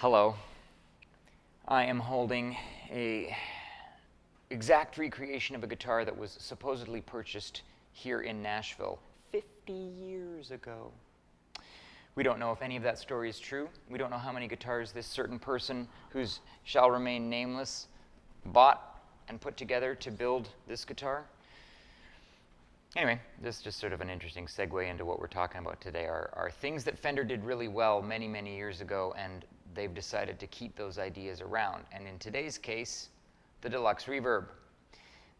Hello. I am holding a exact recreation of a guitar that was supposedly purchased here in Nashville 50 years ago. We don't know if any of that story is true. We don't know how many guitars this certain person, whose shall remain nameless, bought and put together to build this guitar. Anyway, this is just sort of an interesting segue into what we're talking about today, are things that Fender did really well many, many years ago, and they've decided to keep those ideas around. And in today's case, the Deluxe Reverb.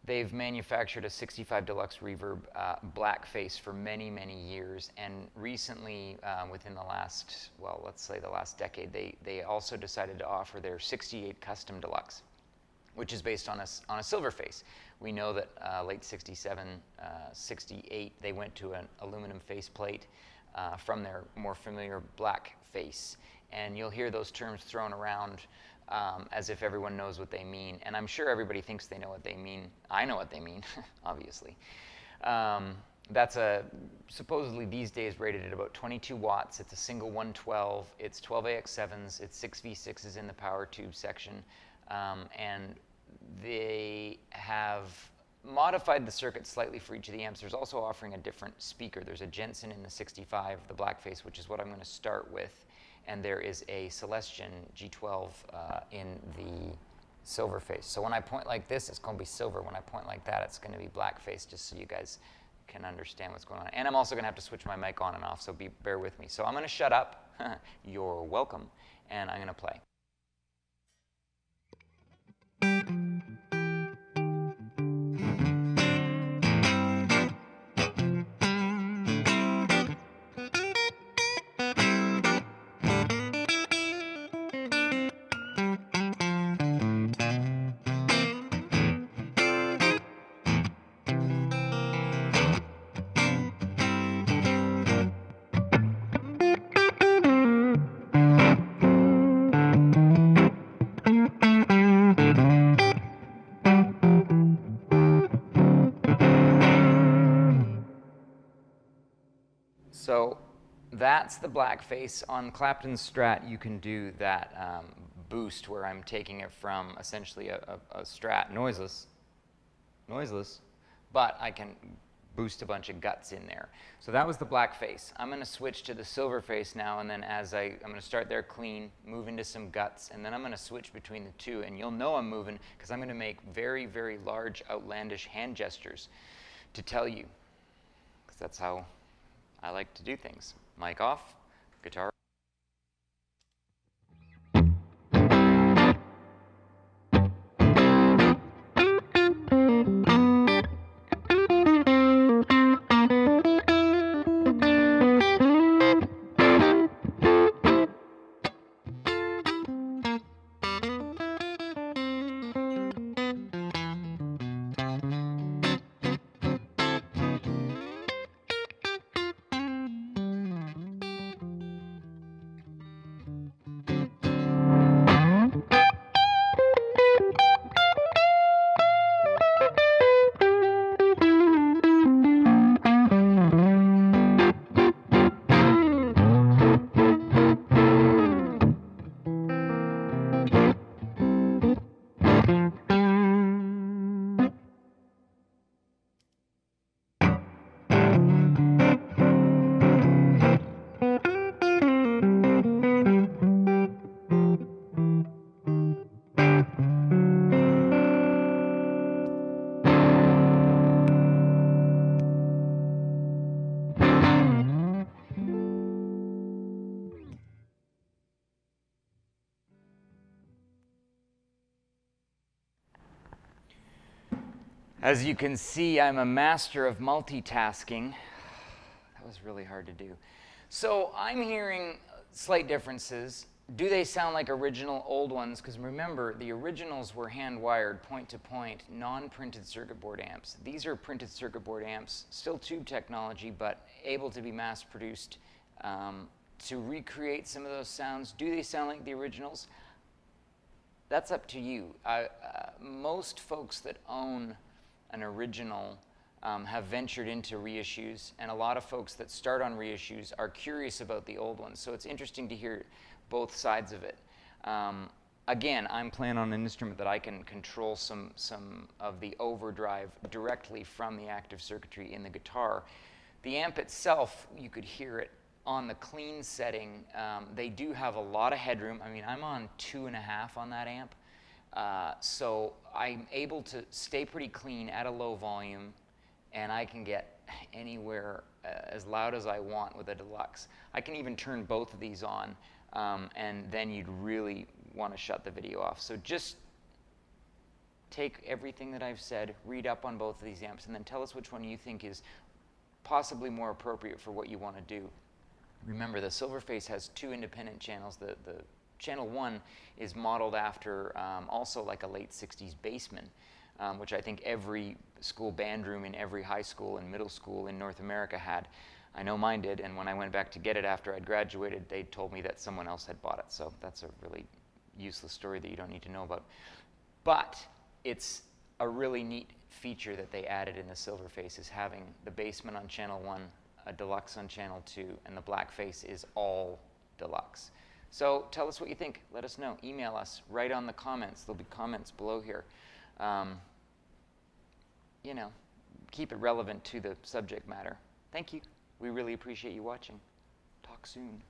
They've manufactured a 65 Deluxe Reverb blackface for many, many years, and recently, within the last, well, let's say the last decade, they also decided to offer their 68 Custom Deluxe, which is based on a silverface. We know that late 67, 68, they went to an aluminum faceplate from their more familiar blackface. And you'll hear those terms thrown around as if everyone knows what they mean. And I'm sure everybody thinks they know what they mean. I know what they mean, obviously. That's supposedly these days rated at about 22 watts. It's a single 112. It's 12 AX7s. It's 6V6s in the power tube section. And they have modified the circuit slightly for each of the amps. There's also offering a different speaker. There's a Jensen in the 65, the blackface, which is what I'm going to start with. And there is a Celestion G12 in the silverface. So when I point like this, it's going to be silver. When I point like that, it's going to be blackface, just so you guys can understand what's going on. And I'm also going to have to switch my mic on and off, so bear with me. So I'm going to shut up. You're welcome. And I'm going to play. So that's the blackface. On Clapton's Strat, you can do that boost where I'm taking it from essentially a Strat, noiseless, but I can boost a bunch of guts in there. So that was the blackface. I'm going to switch to the silverface now, and then I'm going to start there clean, move into some guts, and then I'm going to switch between the two, and you'll know I'm moving because I'm going to make very, very large, outlandish hand gestures to tell you, because that's how I like to do things. Mic off, guitar. As you can see, I'm a master of multitasking. That was really hard to do. So I'm hearing slight differences. Do they sound like original old ones? Because remember, the originals were hand-wired, point-to-point, non-printed circuit board amps. These are printed circuit board amps, still tube technology, but able to be mass-produced to recreate some of those sounds. Do they sound like the originals? That's up to you. Most folks that own an original have ventured into reissues, and a lot of folks that start on reissues are curious about the old ones. So it's interesting to hear both sides of it. Again, I'm playing on an instrument that I can control some of the overdrive directly from the active circuitry in the guitar. The amp itself, you could hear it on the clean setting. They do have a lot of headroom. I mean, I'm on 2.5 on that amp. So I'm able to stay pretty clean at a low volume, and I can get anywhere as loud as I want with a Deluxe. I can even turn both of these on, and then you'd really want to shut the video off. So just take everything that I've said, read up on both of these amps, and then tell us which one you think is possibly more appropriate for what you want to do. Remember, the Silverface has 2 independent channels. The channel 1 is modeled after also like a late 60s bassman, which I think every school band room in every high school and middle school in North America had. I know mine did, and when I went back to get it after I'd graduated, they told me that someone else had bought it. So that's a really useless story that you don't need to know about. But it's a really neat feature that they added in the Silverface, is having the bassman on channel 1, a Deluxe on channel 2, and the blackface is all Deluxe. So tell us what you think. Let us know. Email us. Write on the comments. There'll be comments below here. You know, keep it relevant to the subject matter. Thank you. We really appreciate you watching. Talk soon.